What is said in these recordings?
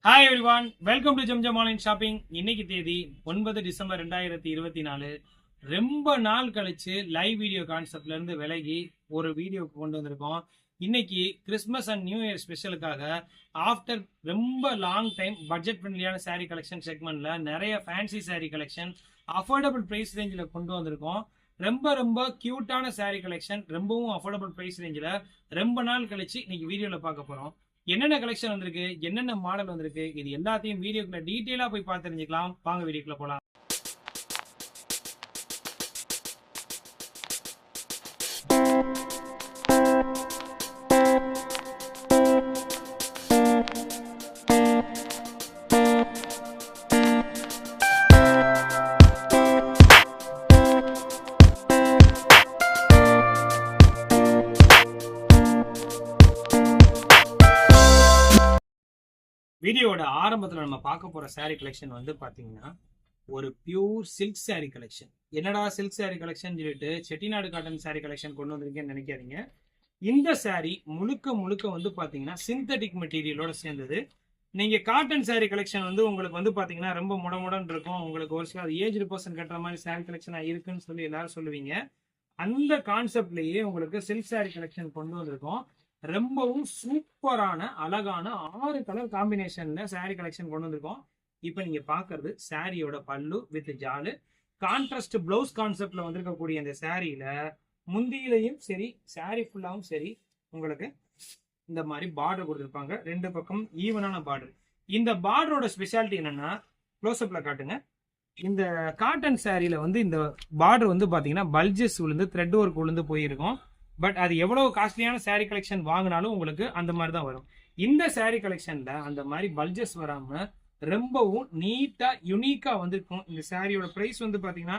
Hi everyone, welcome to Zamzam online shopping. இன்னைக்கு தேதி 9 December 2024. ரொம்ப நாள் கழிச்சு லைவ் வீடியோ கான்செப்ட்ல இருந்து விலகி ஒரு வீடியோ கொண்டு வந்திருக்கோம். இன்னைக்கு கிறிஸ்மஸ் அண்ட் நியூ இயர் ஸ்பெஷலுக்காக ஆஃப்டர் ரொம்ப லாங் டைம் பட்ஜெட் ஃப்ரெண்ட்லியான சாரீ கலெக்ஷன் செக்மெண்ட்ல நிறைய fancy sari collection affordable price ரேஞ்சில் கொண்டு வந்திருக்கோம். ரொம்ப ரொம்ப கியூட்டான சாரீ கலெக்ஷன் ரொம்பவும் அஃபோர்டபுள் பிரைஸ் ரேஞ்சில் ரொம்ப நாள் கழிச்சு இன்னைக்கு வீடியோவில் பார்க்க போகிறோம். என்னென்ன கலெக்ஷன் வந்திருக்கு, என்னென்ன மாடல் வந்திருக்கு, இது எல்லாத்தையும் வீடியோக்குள்ள டீட்டெயிலா போய் பார்த்து தெரிஞ்சுக்கலாம். வாங்க வீடியோக்குள்ள போலாம். வீடியோட ஆரம்பத்தில் நம்ம பார்க்க போற சாரீ கலெக்ஷன் வந்து பாத்தீங்கன்னா ஒரு பியூர் சில்க் சாரீ கலெக்ஷன். என்னடா சில்க் சாரீ கலெக்ஷன் சொல்லிட்டு செட்டிநாடு காட்டன் சாரீ கலெக்ஷன் கொண்டு வந்திருக்கேன்னு நினைக்காதீங்க. இந்த சாரீ முழுக்க முழுக்க வந்து பாத்தீங்கன்னா சிந்தட்டிக் மெட்டீரியலோட சேர்ந்தது. நீங்க காட்டன் சாரீ கலெக்ஷன் வந்து உங்களுக்கு வந்து பாத்தீங்கன்னா ரொம்ப முடமுடன் இருக்கும். உங்களுக்கு ஒரு சில ஏஜ் பர்சன் கட்டுற மாதிரி சாரீ கலெக்ஷனா இருக்குன்னு சொல்லி எல்லாரும் சொல்லுவீங்க. அந்த கான்செப்ட்லயே உங்களுக்கு சில்க் சாரீ கலெக்ஷன் கொண்டு வந்திருக்கோம். ரொம்பவும் சூப்பரான அழகான 6 கலர் காம்பினேஷன்ல சாரீ கலெக்ஷன் கொண்டு வந்திருக்கோம். இப்போ நீங்க பாக்குறது சாரியோட பல்லு வித் ஜாலு கான்ட்ராஸ்ட் பிளவுஸ் கான்செப்ட்ல வந்திருக்கக்கூடிய இந்த சாரியில முந்தியிலையும் சரி சாரி ஃபுல்லாவும் சரி உங்களுக்கு இந்த மாதிரி பார்டர் கொடுத்துருப்பாங்க. ரெண்டு பக்கம் ஈவனான பார்டர். இந்த பார்டரோட ஸ்பெஷாலிட்டி என்னன்னா, க்ளோஸ்அப்ல காட்டுங்க. இந்த காட்டன் சாரியில வந்து இந்த பார்டர் வந்து பாத்தீங்கன்னா பல்ஜஸ் விழுந்து த்ரெட் ஒர்க் விழுந்து போயிருக்கும். பட் அது எவ்வளவு காஸ்ட்லியான சாரீ கலெக்ஷன் வாங்கினாலும் உங்களுக்கு அந்த மாதிரி தான் வரும். இந்த சாரீ கலெக்ஷன்ல அந்த மாதிரி பல்ஜஸ் வராம ரொம்பவும் நீட்டா யுனிக்கா வந்திருக்கும். இந்த சாரியோட பிரைஸ் வந்து பாத்தீங்கன்னா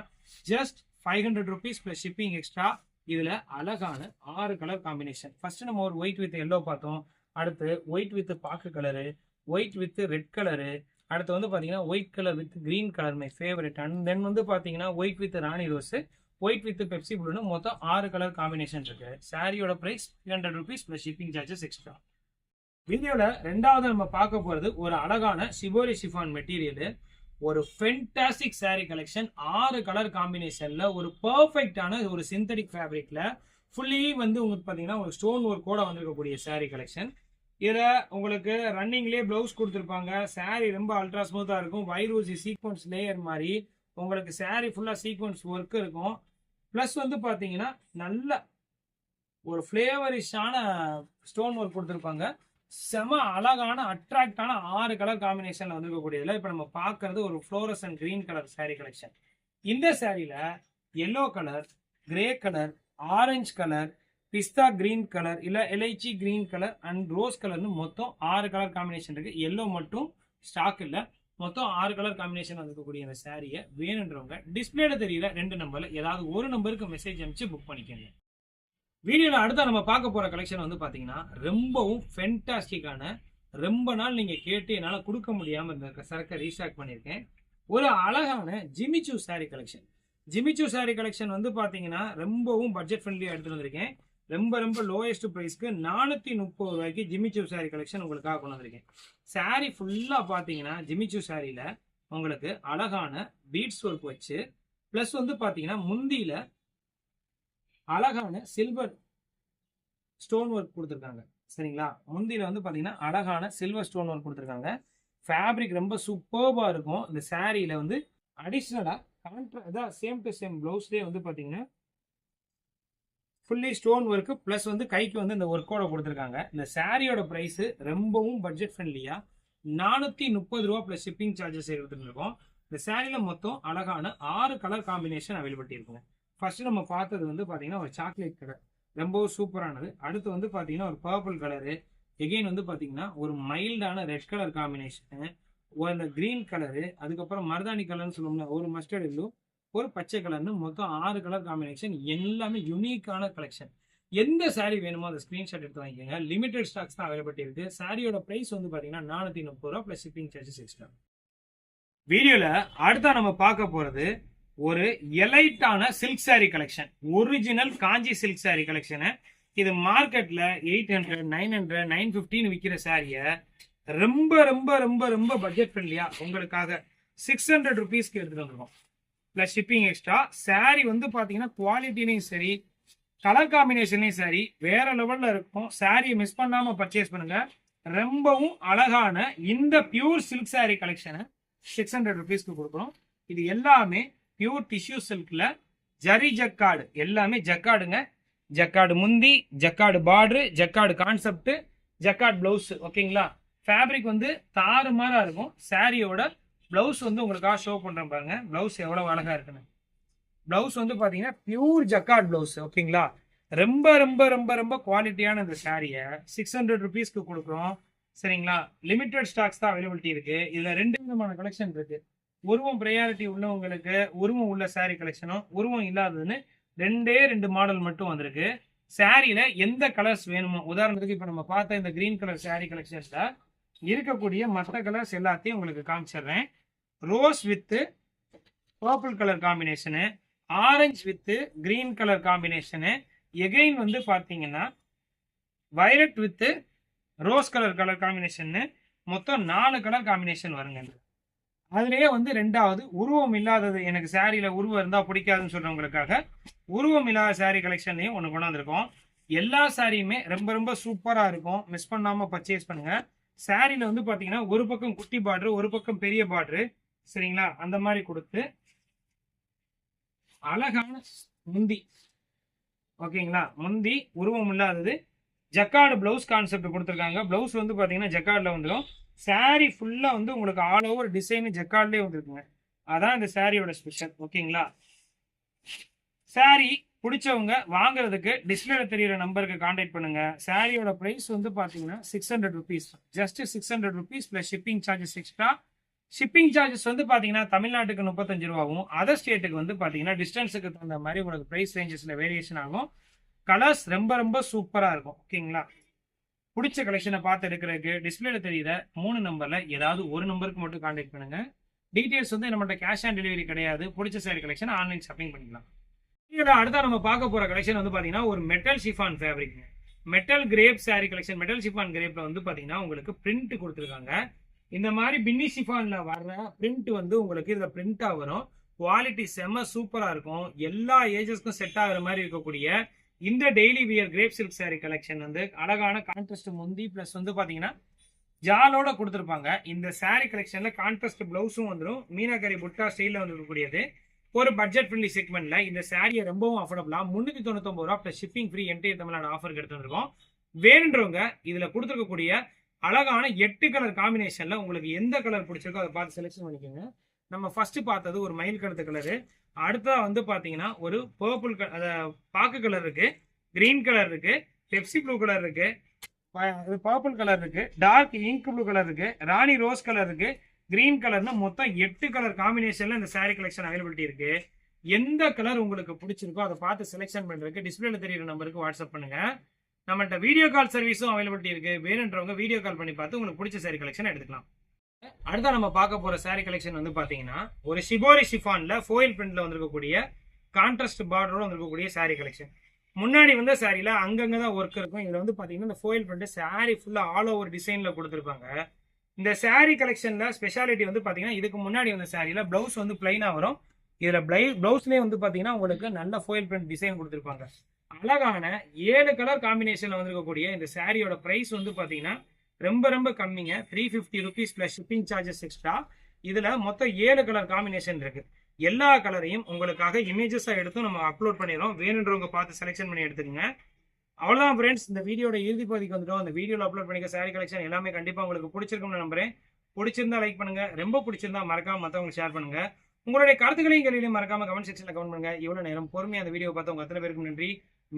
just 500 rupees plus shipping extra. இதுல அழகான 6 கலர் காம்பினேஷன். ஃபர்ஸ்ட் நம்ம ஒரு ஒயிட் வித் எல்லோ பார்த்தோம். அடுத்து ஒயிட் வித் பாக்கு colour, white with red colour, அடுத்து வந்து பாத்தீங்கன்னா white colour with green colour my favourite. And then வந்து பாத்தீங்கன்னா ஒயிட் வித் ராணி ரோஸ், ஒயிட் வித் பெப்சி ப்ளூன்னு மொத்தம் 6 கலர் காம்பினேஷன் இருக்கு. சாரியோட price 300 rupees plus shipping charges extra. வீடியோல ரெண்டாவது நம்ம பார்க்க போறது ஒரு அழகான சிபோரி ஷிஃபான் மெட்டீரியல். ஒரு ஃபென்டாஸ்டிக் சாரீ கலெக்ஷன் 6 கலர் காம்பினேஷன்ல ஒரு பர்ஃபெக்டான ஒரு சிந்தடிக் ஃபேப்ரிக்ல ஃபுல்லி வந்து உங்களுக்கு பாத்தீங்கன்னா ஒரு ஸ்டோன் ஒர்க் கூட வந்திருக்கக்கூடிய சாரீ கலெக்ஷன். இதுல உங்களுக்கு ரன்னிங்லேயே பிளவுஸ் கொடுத்துருப்பாங்க. சாரீ ரொம்ப அல்ட்ரா ஸ்மூத்தா இருக்கும். வைரூசி சீக்வன்ஸ் லேயர் மாதிரி உங்களுக்கு சாரீ ஃபுல்லா சீக்வன்ஸ் ஒர்க் இருக்கும். பிளஸ் வந்து பாத்தீங்கன்னா நல்ல ஒரு ஃபிளேவரிஷான ஸ்டோன் ஒர்க் கொடுத்துருப்பாங்க. செம அழகான அட்ராக்டான 6 கலர் காம்பினேஷன்ல வந்துருக்கக்கூடியதுல இப்ப நம்ம பாக்குறது ஒரு fluorescent green colour sari collection. இந்த சாரீல yellow colour, grey colour, orange colour, பிஸ்தா கிரீன் கலர், இல்ல எலைச்சி கிரீன் கலர் அண்ட் ரோஸ் கலர்னு மொத்தம் 6 கலர் காம்பினேஷன் இருக்கு. எல்லோ மட்டும் ஸ்டாக் இல்ல. மொத்தம் 6 கலர் காம்பினேஷன் இருக்கக்கூடிய இந்த சாரியை வேணுன்றவங்க டிஸ்பிளேல தெரியல 2 நம்பர்ல ஏதாவது ஒரு நம்பருக்கு மெசேஜ் அனுப்பிச்சு புக் பண்ணிக்கோங்க. வீடியோல அடுத்த நம்ம பார்க்க போற கலெக்ஷன் வந்து பாத்தீங்கன்னா ரொம்பவும் ஃபென்டாஸ்டிக்கான, ரொம்ப நாள் நீங்க கேட்டு என்னால கொடுக்க முடியாம இருந்த சரக்கை ரீஸ்டாக் பண்ணியிருக்கேன். ஒரு அழகான ஜிமிச்சூ சாரீ கலெக்ஷன். ஜிமிச்சூ சாரீ கலெக்ஷன் வந்து பாத்தீங்கன்னா ரொம்பவும் பட்ஜெட் ஃப்ரெண்ட்லியா எடுத்துட்டு வந்திருக்கேன். ரொம்ப ரொம்ப லோயஸ்ட் பிரைஸ்க்கு 430 ரூபாய்க்கு ஜிமிச்சூ சாரீ கலெக்ஷன் உங்களுக்காக கொண்டு வந்திருக்கேன். சாரீ ஃபுல்லா பாத்தீங்கன்னா ஜிமிச்சூ சாரீல உங்களுக்கு அழகான பீட்ஸ் ஒர்க் வச்சு பிளஸ் வந்து பாத்தீங்கன்னா முந்தியில அழகான சில்வர் ஸ்டோன் ஒர்க் கொடுத்துருக்காங்க. சரிங்களா, முந்தியில வந்து பாத்தீங்கன்னா அழகான சில்வர் ஸ்டோன் ஒர்க் கொடுத்துருக்காங்க. ஃபேப்ரிக் ரொம்ப சூப்பர்பா இருக்கும். இந்த சாரீல வந்து அடிஷ்னலா சேம் டு சேம் பிளவுஸ்லேயே வந்து பாத்தீங்கன்னா ஃபுல்லி ஸ்டோன் ஒர்க் பிளஸ் வந்து கைக்கு வந்து இந்த ஒர்க்கோட கொடுத்துருக்காங்க. இந்த சாரியோட பிரைஸ் ரொம்பவும் பட்ஜெட் ஃப்ரெண்ட்லியா 430 ரூபா பிளஸ் ஷிப்பிங் சார்ஜஸ் எடுத்துருக்கோம். இந்த சாரியில மொத்தம் அழகான 6 கலர் காம்பினேஷன் அவைலபிலிட்டி இருக்குங்க. ஃபர்ஸ்ட் நம்ம பார்த்தது வந்து பாத்தீங்கன்னா ஒரு சாக்லேட் கலர், ரொம்பவும் சூப்பரானது. அடுத்து வந்து பாத்தீங்கன்னா ஒரு பர்பிள் கலரு, எகெயின் வந்து பாத்தீங்கன்னா ஒரு மைல்டான ரெட் கலர் காம்பினேஷன், ஒரு கிரீன் கலரு, அதுக்கப்புறம் மருதாணி கலர்னு சொல்லுவோம்ல ஒரு மஸ்டர்ட் எல்லோ, ஒரு பச்சை கலர்னு மொத்தம் 6 கலர் காம்பினேஷன். எல்லாமே யூனிக்கான கலெக்ஷன். எந்த சாரீ வேணுமோ அதை ஸ்கிரீன்ஷாட் எடுத்து வாங்கிக்கோங்க. லிமிடெட் ஸ்டாக்ஸ் தான் அவைலபிலிட்டி இருக்கு. சாரியோட பிரைஸ் வந்து பாத்தீங்கன்னா 430 ரூபா பிளஸ் ஷிப்பிங் சார்ஜஸ் எக்ஸ்ட்ரா. வீடியோல அடுத்தா நம்ம பார்க்க போறது ஒரு எலைட்டான சில்க் சாரீ கலெக்ஷன். ஒரிஜினல் காஞ்சி சில்க் சாரீ கலெக்ஷன். இது மார்க்கெட்ல 800, 900, 950 விற்கிற சாரிய ரொம்ப ரொம்ப ரொம்ப ரொம்ப பட்ஜெட் ஃப்ரெண்ட்லியா உங்களுக்காக 600 ருபீஸ்க்கு எடுத்துட்டு வந்துருக்கோம். Plus shipping extra. சாரி வந்து பாத்தீங்கன்னா குவாலிட்டிலையும் சரி, கலர் காம்பினேஷன்லையும் சரி வேற லெவல்ல இருக்கும். சாரியை மிஸ் பண்ணாம பர்ச்சேஸ் பண்ணுங்க. ரொம்பவும் அழகான இந்த பியூர் சில்க் சாரி கலெக்ஷனை 600 ருபீஸ்க்கு கொடுக்குறோம். இது எல்லாமே பியூர் டிஷ்யூ சில்க்ல ஜரி ஜக்கார்டு, எல்லாமே ஜக்கார்டுங்க. ஜக்கார்டு முந்தி, jacquard border, jacquard concept, jacquard blouse. ஓகேங்களா? ஃபேப்ரிக் வந்து தாறுமாறா இருக்கும். சாரியோட பிளவுஸ் வந்து உங்களுக்காக ஷோ பண்றேன் பாருங்க. பிளவுஸ் எவ்வளவு அழகா இருக்குன்னு. பிளவுஸ் வந்து பாத்தீங்கன்னா பியூர் ஜக்கார்ட் பிளவுஸ். ஓகேங்களா? ரொம்ப ரொம்ப ரொம்ப ரொம்ப குவாலிட்டியான இந்த சாரியை 600 ருபீஸ்க்கு கொடுக்குறோம். சரிங்களா? லிமிடெட் ஸ்டாக்ஸ் தான் அவைலபிலிட்டி இருக்கு. இதுல 2 விதமான கலெக்ஷன் இருக்கு. உருவம் ப்ரையாரிட்டி உள்ளவங்களுக்கு உருவம் உள்ள சாரி கலெக்ஷனும், உருவம் இல்லாததுன்னு 2 மாடல் மட்டும் வந்திருக்கு. சாரியில எந்த கலர்ஸ் வேணுமோ, உதாரணத்துக்கு இப்ப நம்ம பார்த்த இந்த கிரீன் கலர் சாரி கலெக்ஷன்ஸ்ல இருக்கக்கூடிய மற்ற கலர்ஸ் எல்லாத்தையும் உங்களுக்கு காமிச்சிடுறேன். Rose with purple colour combination, orange with green colour combination, again வந்து பாத்தீங்கன்னா violet with rose colour combination, மொத்தம் 4 கலர் காம்பினேஷன் வருங்க. அதுலயே வந்து 2வது உருவம் இல்லாதது, எனக்கு சாரியில உருவம் இருந்தா பிடிக்காதுன்னு சொல்றவங்களுக்காக உருவம் இல்லாத சாரி கலெக்ஷன்லயும் ஒன்று கொண்டாந்துருக்கோம். எல்லா சாரியுமே ரொம்ப ரொம்ப சூப்பரா இருக்கும். மிஸ் பண்ணாம பர்ச்சேஸ் பண்ணுங்க. சாரியில வந்து பாத்தீங்கன்னா ஒரு பக்கம் குட்டி பார்டர், ஒரு பக்கம் பெரிய பார்டர். சரிங்களா? அந்த மாதிரி கொடுத்து அழகான முந்தி. ஓகேங்களா? முந்தி உருவம் இல்லாதது, ஜக்கார்டு பிளவுஸ் கான்செப்ட் கொடுத்துருக்காங்க. பிளவுஸ் வந்து பாத்தீங்கன்னா ஜக்கார்ட்ல வந்துடும். சாரி ஃபுல்லா வந்து உங்களுக்கு ஆல் ஓவர் டிசைன் ஜக்கார்ட்லயே வந்துருக்குங்க. அதான் இந்த சாரியோட ஸ்பெஷல். ஓகேங்களா? சாரி பிடிச்சவங்க வாங்குறதுக்கு டிஸ்பிளேல தெரியுற நம்பருக்கு கான்டாக்ட் பண்ணுங்க. சாரியோட பிரைஸ் வந்து பாத்தீங்கன்னா 600 rupees. Just 600 rupees plus shipping charges extra. Shipping charges வந்து பாத்தீங்கன்னா தமிழ்நாட்டுக்கு 35 ரூபாவும், அதர் ஸ்டேட்டுக்கு வந்து பாத்தீங்கன்னா டிஸ்டன்ஸுக்கு தகுந்த மாதிரி உங்களுக்கு பிரைஸ் ரேஞ்சஸ்ல வேரியேஷன் ஆகும். கலர்ஸ் ரொம்ப ரொம்ப சூப்பரா இருக்கும். ஓகேங்களா? பிடிச்ச கலெக்ஷனை பார்த்து எடுக்கிறதுக்கு டிஸ்பிளேல தெரியுற 3 நம்பர்ல ஏதாவது ஒரு நம்பருக்கு மட்டும் கான்டாக்ட் பண்ணுங்க. டீடைல்ஸ் வந்து நம்மகிட்ட கேஷ் ஆன் டெலிவரி கிடையாது. பிடிச்ச சாரி கலெக்ஷன் ஆன்லைன் ஷாப்பிங் பண்ணிக்கலாம். இதுல அடுத்த நம்ம பார்க்க போற கலெக்ஷன் வந்து பாத்தீங்கன்னா ஒரு metal chiffon fabric, metal crepe sari collection. Metal chiffon கிரேப்ல வந்து பாத்தீங்கன்னா உங்களுக்கு பிரிண்ட் கொடுத்துருக்காங்க. இந்த மாதிரி பின்னி ஷிஃபான்ல வர்ற பிரிண்ட் வந்து உங்களுக்கு இதுல பிரிண்டா வரும். குவாலிட்டி செம்ம சூப்பரா இருக்கும். எல்லா ஏஜஸ்க்கும் செட் ஆகுற மாதிரி இருக்கக்கூடிய இந்த daily wear grape silk sorry collection வந்து அழகான கான்ட்ராஸ்ட் முந்தி பிளஸ் வந்து பாத்தீங்கன்னா ஜாலோட கொடுத்துருப்பாங்க. இந்த சாரி கலெக்ஷன்ல கான்ட்ராஸ்ட் பிளவுஸும் வந்துடும். மீனாக்கரி புட்டா ஸ்டைல வந்துருக்கக்கூடியது. ஒரு பட்ஜெட் ஃப்ரெண்ட்லி செக்மெண்ட்ல இந்த சாரியை ரொம்பவும் அஃபோர்டபுளா 399 ரூபா plus shipping free entire Tamil Nadu ஆஃபருக்கு எடுத்து வந்திருக்கோம். வேணுன்றவங்க இதுல கொடுத்துருக்கக்கூடிய அழகான 8 கலர் காம்பினேஷன்ல உங்களுக்கு எந்த கலர் பிடிச்சிருக்கோ அதை பார்த்து செலக்ஷன் பண்ணிக்கோங்க. நம்ம ஃபர்ஸ்ட் பார்த்தது ஒரு மயில் கருத்து கலரு. அடுத்ததா வந்து பாத்தீங்கன்னா ஒரு பர்பிள் பாக்கு கலர் இருக்கு, கிரீன் கலர் இருக்கு, பெப்சி ப்ளூ கலர் இருக்கு, பர்பிள் கலர் இருக்கு, டார்க் இங்க் ப்ளூ கலர் இருக்கு, ராணி ரோஸ் கலர் இருக்கு, கிரீன் கலர்னு மொத்தம் 8 கலர் காம்பினேஷன்ல இந்த சாரி கலெக்ஷன் அவைலபிலிட்டி இருக்கு. எந்த கலர் உங்களுக்கு பிடிச்சிருக்கோ அதை பார்த்து செலக்ஷன் பண்றதுக்கு டிஸ்பிளேல தெரியுற நம்பருக்கு வாட்ஸ்அப் பண்ணுங்க. நம்மகிட்ட வீடியோ கால் சர்வீஸும் அவைலபிலிட்டி இருக்கு. வேணுன்றவங்க வீடியோ கால் பண்ணி பார்த்து உங்களுக்கு பிடிச்ச சாரி கலெக்ஷன் எடுத்துக்கலாம். அடுத்த நம்ம பார்க்க போற சாரி கலெக்ஷன் வந்து பாத்தீங்கன்னா ஒரு ஷிபோரி ஷிஃபான்ல ஃபோயில் பிரிண்ட்ல வந்திருக்கக்கூடிய கான்ட்ராஸ்ட் பார்டரோட வந்திருக்கக்கூடிய சாரி கலெக்ஷன். முன்னாடி வந்து சாரியில அங்கங்கதான் ஒர்க் இருக்கும். இதுல வந்து பாத்தீங்கன்னா இந்த ஃபோயில் பிரிண்ட் சாரி ஃபுல்லா ஆல் ஓவர் டிசைன்ல கொடுத்துருப்பாங்க. இந்த சாரி கலெக்ஷன்ல ஸ்பெஷாலிட்டி வந்து பாத்தீங்கன்னா இதுக்கு முன்னாடி வந்த சாரியில பிளவுஸ் வந்து பிளைனா வரும். இதுல பிளவுஸ்லயே வந்து பாத்தீங்கன்னா உங்களுக்கு நல்ல ஃபோயில் பிரிண்ட் டிசைன் கொடுத்துருப்பாங்க. அழகான 7 கலர் காம்பினேஷன்ல வந்திருக்கக்கூடிய இந்த சாரியோட பிரைஸ் வந்து பாத்தீங்கன்னா ரொம்ப ரொம்ப கம்மிங்க. 350 rupees plus shipping charges extra. இதுல மொத்தம் 7 கலர் காம்பினேஷன் இருக்கு. எல்லா கலரையும் உங்களுக்காக இமேஜஸா எடுத்து நம்ம அப்லோட் பண்ணிடுறோம். வேணுன்றவங்க பார்த்து செலக்ஷன் பண்ணி எடுத்துக்கோங்க. அவ்வளவுதான் ஃப்ரெண்ட்ஸ், இந்த வீடியோட இறுதி பகுதிக்கு வந்துட்டோம். அந்த வீடியோல அப்லோட் பண்ணிக்க சாரி கலெக்ஷன் எல்லாமே கண்டிப்பா உங்களுக்கு பிடிச்சிருக்கும்னு நம்புறேன். பிடிச்சிருந்தா லைக் பண்ணுங்க, ரொம்ப பிடிச்சிருந்தா மறக்காம மற்றவங்களுக்கு ஷேர் பண்ணுங்க. உங்களுடைய கருத்துக்களையும் கேள்வியும் மறக்காம கமெண்ட் செக்ஷன்ல கமெண்ட் பண்ணுங்க. இவ்வளவு நேரம் பொறுமையா அந்த வீடியோ பார்த்தவங்க அத்தனை பேருக்கு நன்றி.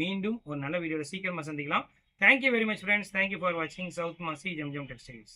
மீண்டும் ஒரு நல்ல வீடியோல சீக்கிரமா சந்திக்கலாம். Thank you very much friends. Thank you for watching South Masi Jam Jam Textiles.